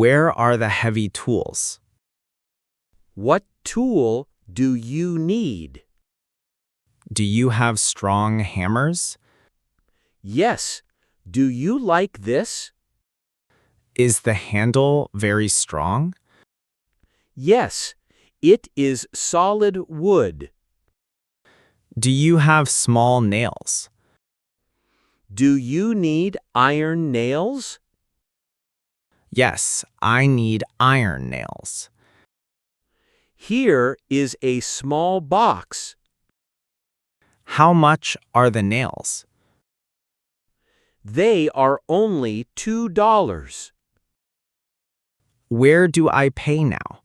Where are the heavy tools? What tool do you need? Do you have strong hammers? Yes. Do you like this? Is the handle very strong? Yes. It is solid wood. Do you have small nails? Do you need iron nails? Yes, I need iron nails. Here is a small box. How much are the nails? They are only $2. Where do I pay now?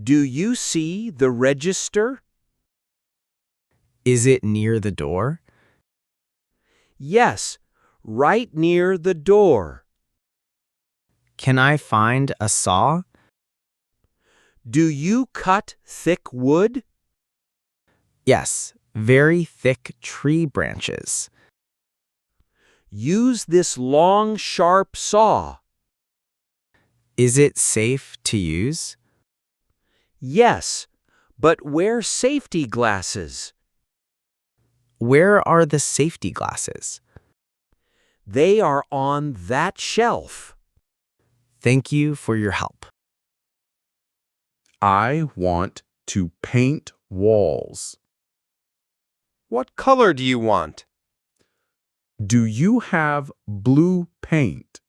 Do you see the register? Is it near the door? Yes, right near the door. Can I find a saw? Do you cut thick wood? Yes, very thick tree branches. Use this long, sharp saw. Is it safe to use? Yes, but wear safety glasses. Where are the safety glasses? They are on that shelf. Thank you for your help. I want to paint walls. What color do you want? Do you have blue paint?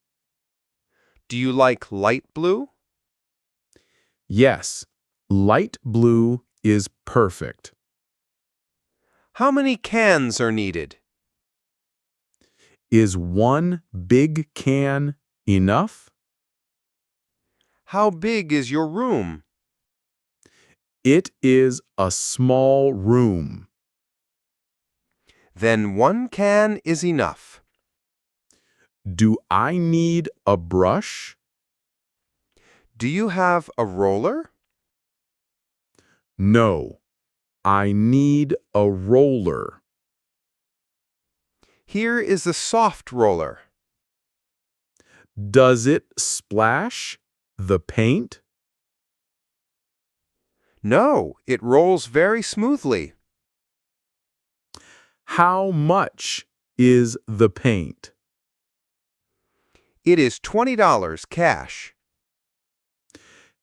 Do you like light blue? Yes, light blue is perfect. How many cans are needed? Is one big can enough? How big is your room? It is a small room. Then one can is enough. Do I need a brush? Do you have a roller? No, I need a roller. Here is a soft roller. Does it splash the paint? No, it rolls very smoothly. How much is the paint? It is $20 cash.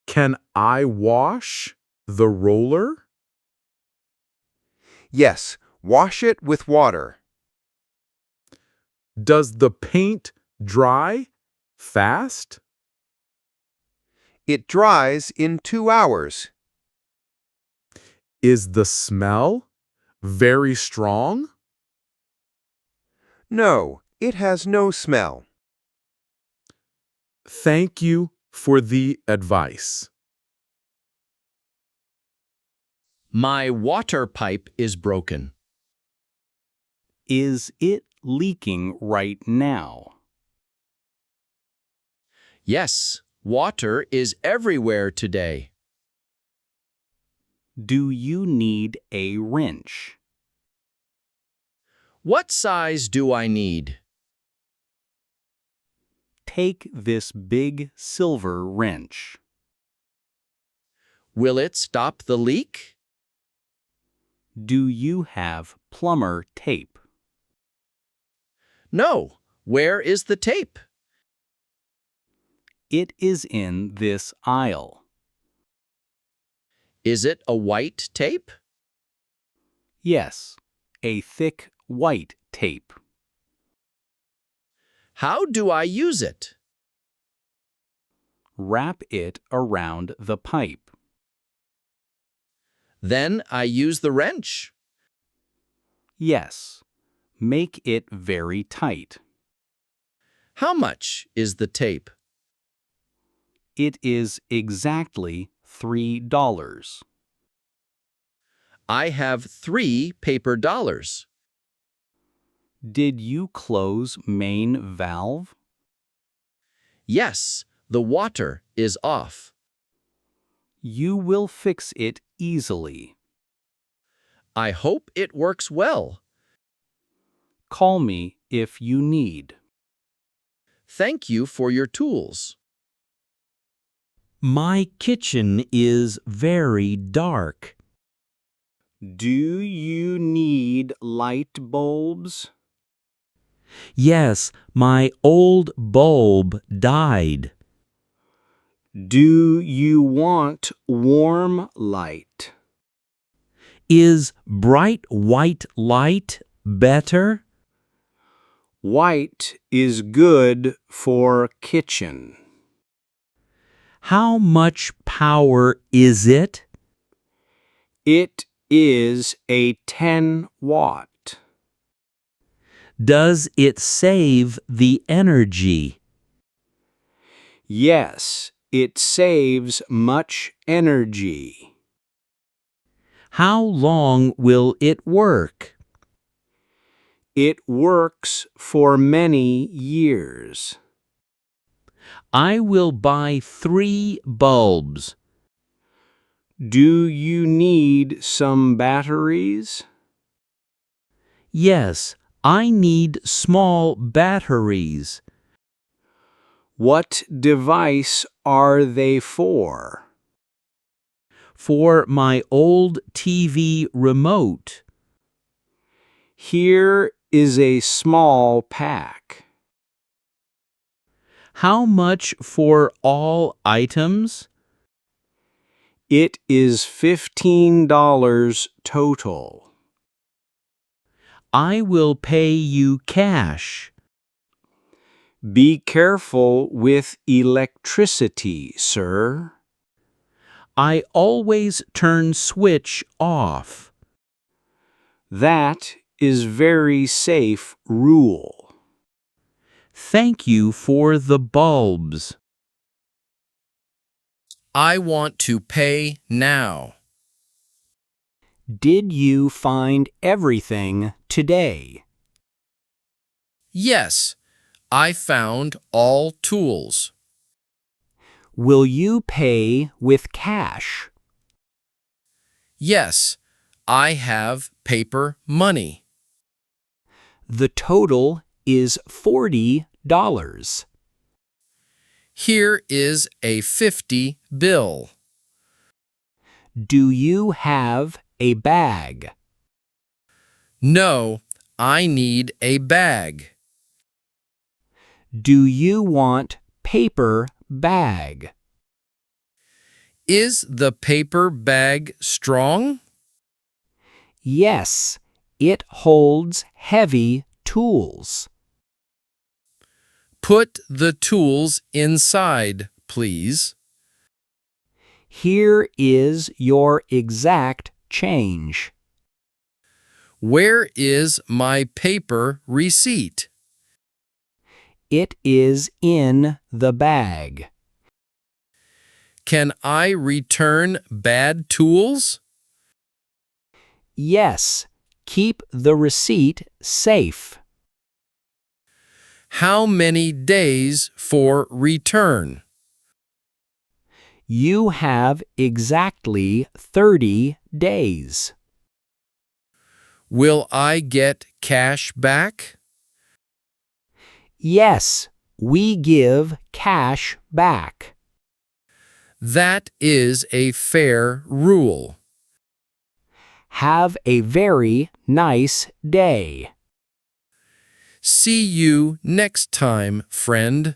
Can I wash the roller? Yes, wash it with water. Does the paint dry fast? It dries in 2 hours. Is the smell very strong? No, it has no smell. Thank you for the advice. My water pipe is broken. Is it leaking right now? Yes, water is everywhere today. Do you need a wrench? What size do I need? Take this big silver wrench. Will it stop the leak? Do you have plumber tape? No. Where is the tape? It is in this aisle. Is it a white tape? Yes, a thick white tape. How do I use it? Wrap it around the pipe. Then I use the wrench. Yes, make it very tight. How much is the tape? It is exactly $3. I have 3 paper dollars. Did you close main valve? Yes, the water is off. You will fix it easily. I hope it works well. Call me if you need. Thank you for your tools. My kitchen is very dark. Do you need light bulbs? Yes, my old bulb died. Do you want warm light? Is bright white light better? White is good for kitchen. How much power is it? It is a 10 watt. Does it save the energy? Yes, it saves much energy. How long will it work? It works for many years. I will buy 3 bulbs. Do you need some batteries? Yes, I need small batteries. What device are they for? For my old TV remote. Here is a small pack. How much for all items? It is $15 total. I will pay you cash. Be careful with electricity, sir. I always turn switch off. That is very safe rule. Thank you for the bulbs. I want to pay now. Did you find everything today? Yes, I found all tools. Will you pay with cash? Yes, I have paper money. The total is $40. Here is a 50 bill. Do you have a bag? No, I need a bag. Do you want paper bag? Is the paper bag strong? Yes, it holds heavy tools. Put the tools inside, please. Here is your exact change. Where is my paper receipt? It is in the bag. Can I return bad tools? Yes, keep the receipt safe. How many days for return? You have exactly 30 days. Will I get cash back? Yes, we give cash back. That is a fair rule. Have a very nice day. See you next time, friend.